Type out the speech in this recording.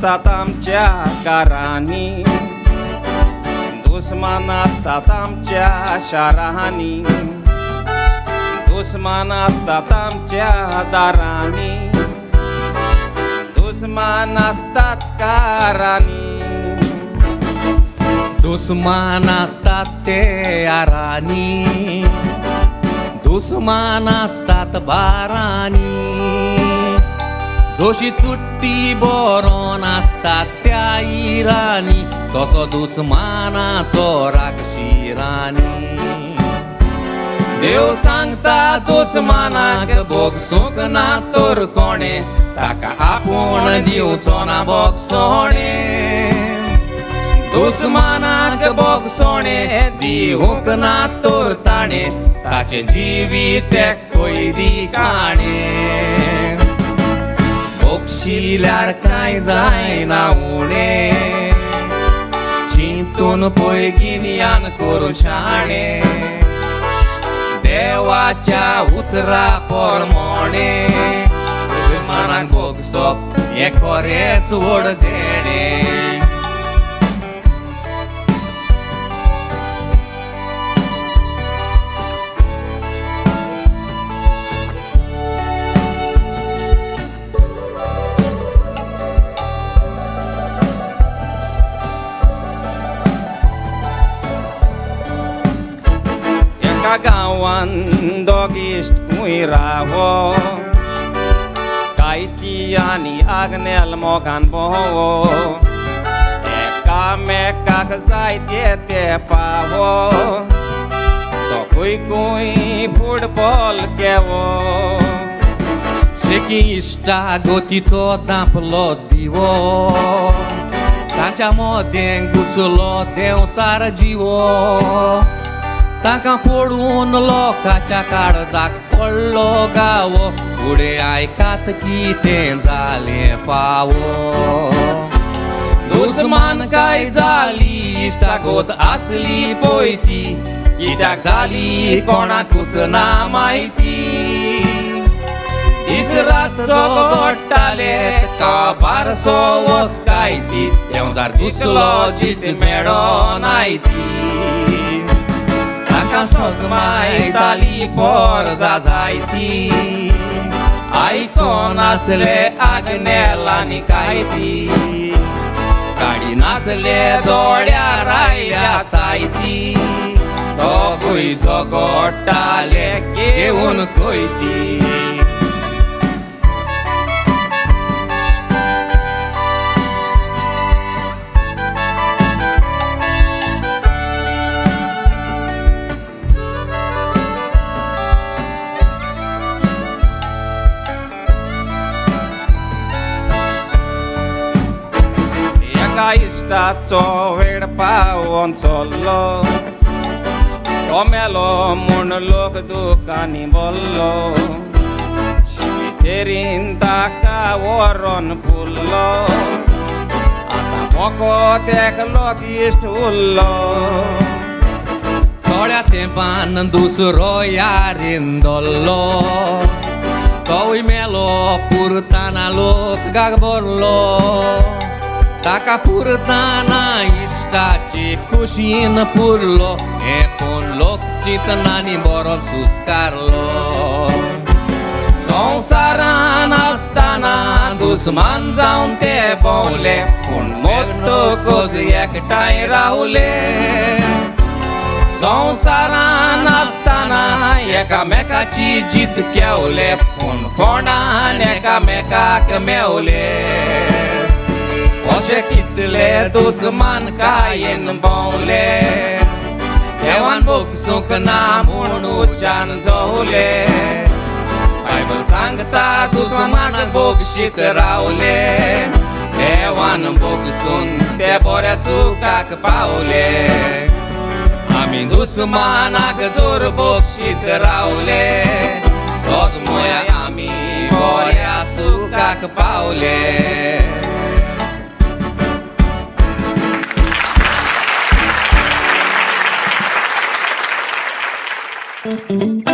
असतात आमच्या कारानी, दुश्मन असतात आमच्या शारानी, दुश्मन असतात आमच्या दारानी, दुश्मन असतात कारानी, दुश्मन असतात ते आरानी, दुश्मन असतात बारानी, जोशी चुट्टी बरोन असतात त्या इराणी, तसो दुश्मनाचो राक्षी राणी. देव सांगता दुश्मनाक बोगसूंक ना तर कोणे, ताका आपूण दिवचो ना बोगसोणे. दुश्मनाक बोगसोणे दिवूंक ना तर ताणे, ताचे जिवीत कोयदी काणे. बोगशिल्यार कांय जायना उणे, चिंतून पळय गिन्यान करून शाणे. देवाच्या उतरा पोरमोणे, दुश्मनाक बोगसप हे खरेंच व्हड देणे. गावान दोग इश्ट कुयरावो, कायती आनी आग्नेल मोगान बोवो. एकामेकाक जायते ते पावो, तो खूय खूय फुटबॉल खेळो. शेकी इश्टा गोतीचो दांपलो दिवो, ताच्या मोदें घुसलो देंवचार जिवो. ताका फोडून लोकाच्या काळजाक पडलो गावो, फुडें आयकात की तें जालें फावो. दुश्मन काय जाली इश्टागोत आसली पळयती, कित्याक जाली कोणाकूच ना म्हायती. दीस रात घोट्टाले काबारसो वचकायती, देंवचार दिसलो जीत मेळो नायती. सोज मायताली पोरजा जायती, आयकोन आसले आग्नेलांनी कायती. गाडी नासले दोळ्यार आयल्या सायती, तो खंयचो घोट्टाले घेवन खंयती. इश्टाचो वेळ पावोन चल्लो, तो मेलो म्हूण लोक दुकानी बोल्लो. शितेरीन ताका व्हरोन पुल्लो, आतां फकत एकलोच इश्ट उरलो. थोड्या तेंपान दुसरो यारीन दोल्लो, तोय मेलो पुरताना लोक गाग भरलो. ताका पुरताना इश्टाची खुशीन पुरलो, हे कोण लोक चिंतनांनी बरो सुस्कारलो. संवसारान आसतना दुश्मन जावन ते भोंवले, पूण मोगतोकच एकठांय रावले. संवसारान आसतना एकामेकाची जीत केवले, पूण फोंडान एकामेकाक मेवले. अशे कितले दुश्मन कायेन भोंवले, देवान बोगसूंक ना म्हूण उच्चान जोवले. बायबल सांगता दुश्मनाक बोगशीत रावले, देवान बोगसून ते बऱ्या सुखाक पावले. आमी दुश्मनाक जोर बोगशीत रावले, सोज मोया आमी बऱ्या सुखाक पावले. Thank you.